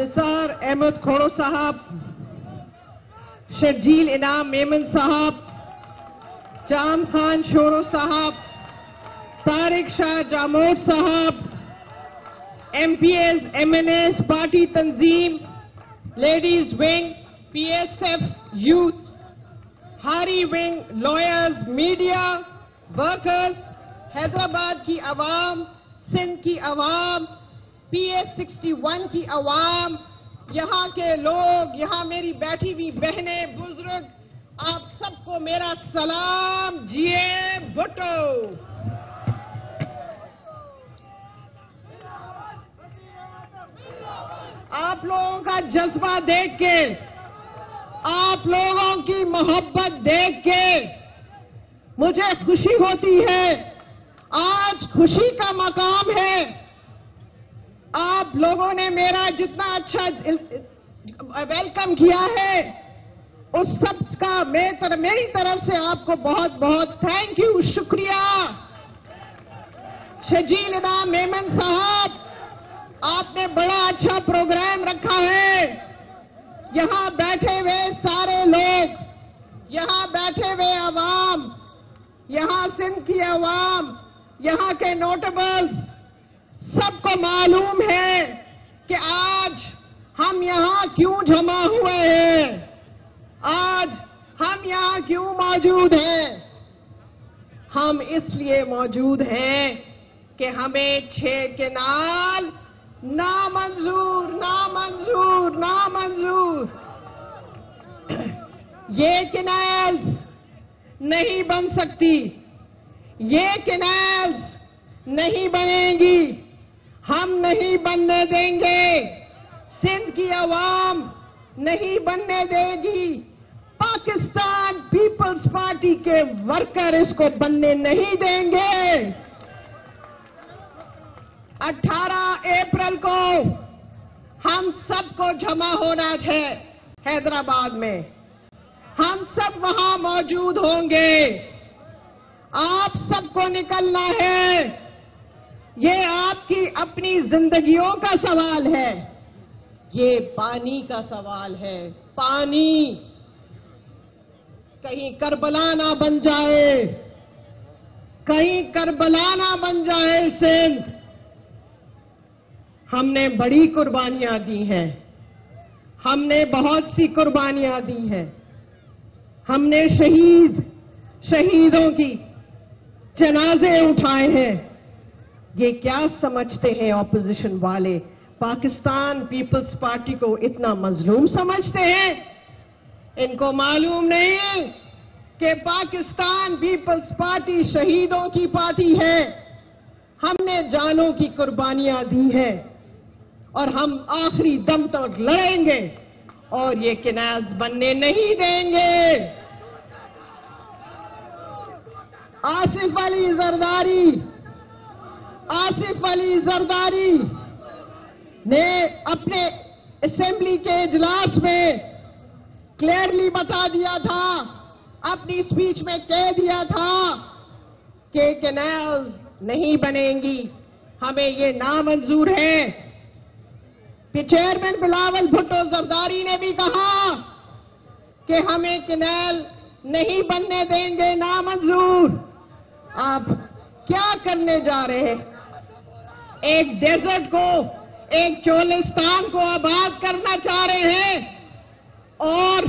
نثار احمد کھوڑو صاحب، شرجیل انعام میمن صاحب، جام خان شورو صاحب، طارق شاہ جاموٹ صاحب، M P As M N S party تنظیم، ladies wing, P S F youth, ہاری wing, lawyers, media, workers, Hyderabad کی عوام، سندھ کی عوام، پی ایس 61 کی عوام، یہاں کے لوگ، یہاں میری بیٹھی ہوئی بہنیں، بزرگ، آپ سب کو میرا سلام، جیے بھٹو۔ آپ لوگوں کا جذبہ دیکھ کے، آپ لوگوں کی محبت دیکھ کے مجھے خوشی ہوتی ہے۔ آج خوشی کا مقام ہے۔ آپ لوگوں نے میرا جتنا اچھا ویلکم کیا ہے، اس سب کا میری طرف سے آپ کو بہت بہت تھینک یو، شکریہ۔ شرجیل انعام میمن صاحب، آپ نے بڑا اچھا پروگرام رکھا ہے۔ یہاں بیٹھے ہوئے سارے لوگ، یہاں بیٹھے ہوئے عوام، یہاں سندھ کی عوام، یہاں کے نوٹیبلز، سب کو معلوم ہے کہ آج ہم یہاں کیوں جمع ہوئے ہیں، آج ہم یہاں کیوں موجود ہیں۔ ہم اس لیے موجود ہیں کہ ہمیں 6 کینال نامنظور، نامنظور، نامنظور۔ یہ کینالز نہیں بن سکتی، یہ کینالز نہیں بنیں گی، ہم نہیں بننے دیں گے، سندھ کی عوام نہیں بننے دے گی، پاکستان پیپلز پارٹی کے ورکر اس کو بننے نہیں دیں گے۔ 18 اپریل کو ہم سب کو جمع ہونا ہے حیدرآباد میں، ہم سب وہاں موجود ہوں گے، آپ سب کو نکلنا ہے۔ یہ آپ کی اپنی زندگیوں کا سوال ہے، یہ پانی کا سوال ہے، پانی۔ کہیں کربلا نہ بن جائے، کہیں کربلا نہ بن جائے سندھ۔ ہم نے بڑی قربانیاں دی ہیں، ہم نے بہت سی قربانیاں دی ہیں، ہم نے شہیدوں کی جنازے اٹھائے ہیں۔ یہ کیا سمجھتے ہیں اپوزیشن والے؟ پاکستان پیپلز پارٹی کو اتنا مظلوم سمجھتے ہیں؟ ان کو معلوم نہیں کہ پاکستان پیپلز پارٹی شہیدوں کی پارٹی ہے۔ ہم نے جانوں کی قربانیاں دی ہیں اور ہم آخری دم تک لڑیں گے اور یہ کینالز بننے نہیں دیں گے۔ آصف علی زرداری نے اپنے اسمبلی کے اجلاس میں کلیئرلی بتا دیا تھا، اپنی اسپیچ میں کہہ دیا تھا کہ کینالز نہیں بنیں گی، ہمیں یہ نامنظور ہے۔ چیئرمین بلاول بھٹو زرداری نے بھی کہا کہ ہمیں کینال نہیں بننے دیں گے، نامنظور۔ آپ کیا کرنے جا رہے ہیں؟ ایک ڈیزرٹ کو، ایک چولستان کو آباد کرنا چاہ رہے ہیں اور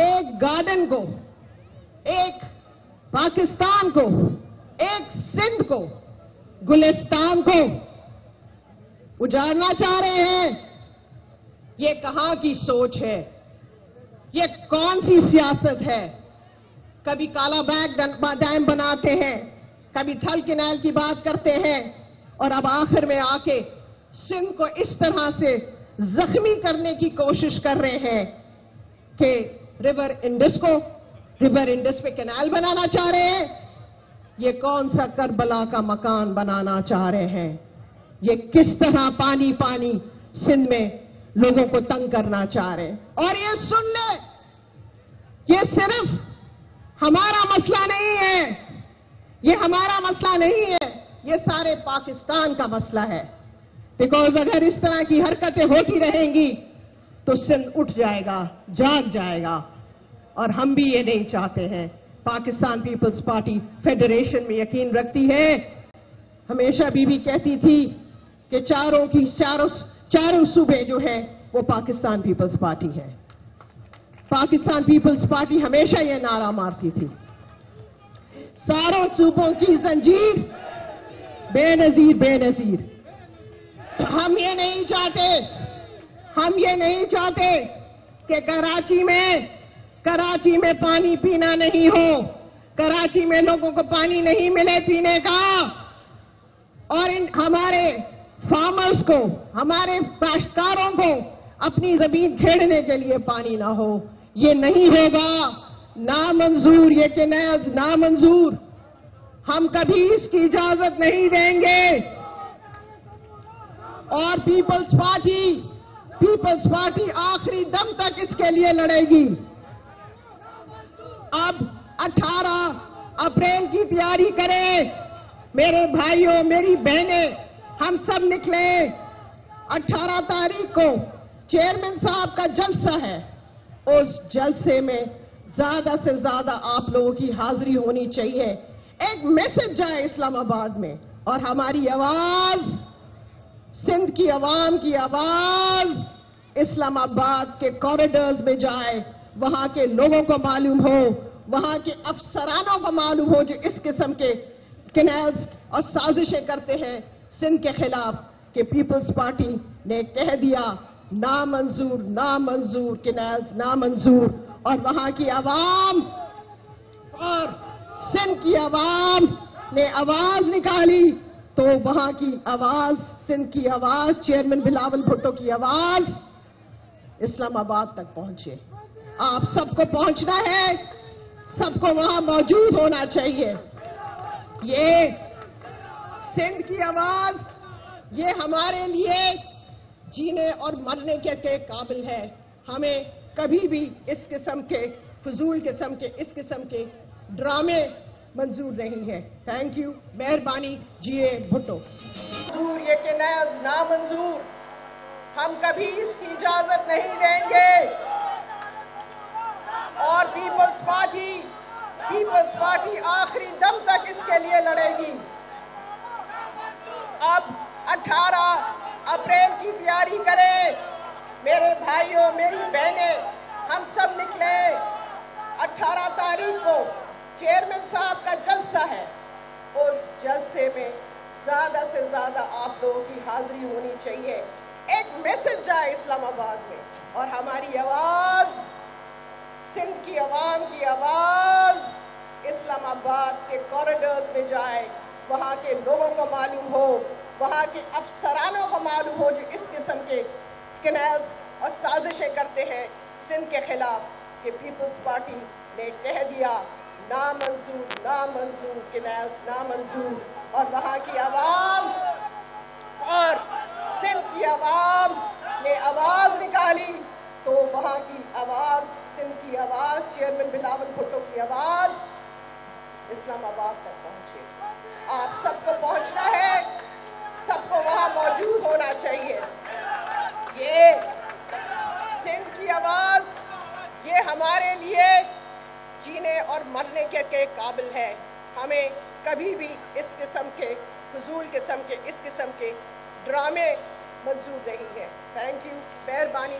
ایک گارڈن کو، ایک پاکستان کو، ایک سندھ کو، گلستان کو اجاڑنا چاہ رہے ہیں۔ یہ کہاں کی سوچ ہے؟ یہ کون سی سیاست ہے؟ کبھی کالا بیگ ڈیم بناتے ہیں، کبھی تھل کینال کی بات کرتے ہیں، اور اب آخر میں آ کے سندھ کو اس طرح سے زخمی کرنے کی کوشش کر رہے ہیں کہ ریور انڈس پہ کینال بنانا چاہ رہے ہیں۔ یہ کون سا کربلا کا مکان بنانا چاہ رہے ہیں؟ یہ کس طرح پانی سندھ میں لوگوں کو تنگ کرنا چاہ رہے ہیں؟ اور یہ سن لے، یہ صرف ہمارا مسئلہ نہیں ہے، یہ ہمارا مسئلہ نہیں ہے، یہ سارے پاکستان کا مسئلہ ہے۔ बिकॉज अगर इस तरह की हरकतें होती रहेंगी तो सिंध उठ जाएगा, जाग जाएगा, और हम भी ये नहीं चाहते हैं। पाकिस्तान पीपल्स पार्टी फेडरेशन में यकीन रखती है। हमेशा बीबी कहती थी कि चारों सूबे जो है वो पाकिस्तान पीपल्स पार्टी है। पाकिस्तान पीपल्स पार्टी हमेशा ये नारा मारती थी, सारों सूबों की जंजीर बेनजीर बेनजीर। हम ये नहीं चाहते कि कराची में पानी पीना नहीं हो, कराची में लोगों को पानी नहीं मिले पीने का, और हमारे फार्मर्स को, हमारे काश्तकारों को अपनी जमीन खेड़ने के लिए पानी ना हो। ये नहीं होगा, नामंजूर, ये कैनाल्स नामंजूर। हम कभी इसकी इजाजत नहीं देंगे। और पीपल्स पार्टी आखिरी दम तक इसके लिए लड़ेगी। अब 18 अप्रैल की तैयारी करें मेरे भाइयों, मेरी बहनें, हम सब निकले। 18 तारीख को चेयरमैन साहब का जलसा है। उस जलसे में ज्यादा से ज्यादा आप लोगों की हाजिरी होनी चाहिए। एक मैसेज जाए इस्लामाबाद में, और हमारी आवाज, सिंध की आवाम की आवाज इस्लामाबाद के कॉरिडोर्स में जाए, वहां के लोगों को मालूम हो, वहां के अफसरानों को मालूम हो जो इस किस्म के कैनाल्स और साजिशें करते हैं सिंध के खिलाफ, कि पीपल्स पार्टी ने कह दिया नामंजूर, नामंजूर, कैनाल्स नामंजूर। और वहां की आवाम और सिंध की आवाम ने आवाज निकाली, तो वहां की आवाज, सिंध की आवाज, चेयरमैन बिलावल भुट्टो की आवाज इस्लामाबाद तक पहुंचे। आप सबको पहुंचना है, सबको वहां मौजूद होना चाहिए। ये सिंध की आवाज, ये हमारे लिए जीने और मरने के काबिल है। हमें कभी भी इस किस्म के फजूल किस्म के, इस किस्म के ड्रामे मंजूर नहीं है। थैंक यू, मेहरबानी, जीए भुट्टो। मंजूर, ये कैनाल्स नामंजूर, हम कभी इसकी इजाजत नहीं देंगे। और पीपल्स पार्टी आखिरी दम तक इसके लिए लड़ेगी। अब 18 अप्रैल की तैयारी करें मेरे भाइयों, मेरी बहनें, हम सब निकले। 18 तारीख को चेयरमैन साहब का जलसा है। उस जलसे में ज़्यादा से ज़्यादा आप लोगों की हाजिरी होनी चाहिए। एक मैसेज जाए इस्लामाबाद में, और हमारी आवाज़, सिंध की आवाम की आवाज़ इस्लामाबाद के कॉरिडोर्स में जाए, वहाँ के लोगों को मालूम हो, वहाँ के अफसरानों को मालूम हो जो इस किस्म के कैनाल्स और साजिशें करते हैं सिंध के खिलाफ, कि पीपल्स पार्टी ने कह दिया नामंजूर, नामंजूर, कैनाल्स नामंजूर। और वहाँ की आवाम और सिंध की आवाम ने आवाज़ निकाली, तो वहाँ की आवाज़, सिंध की आवाज़, चेयरमैन बिलावल भुट्टो की आवाज़ इस्लामाबाद तक पहुँचे। आप सबको पहुँचना है, सबको वहाँ मौजूद होना चाहिए। ये सिंध की आवाज़, ये हमारे लिए जीने और मरने के काबिल है। हमें कभी भी इस किस्म के फजूल किस्म के, इस किस्म के ड्रामे मंजूर नहीं है। थैंक यू, मेहरबानी।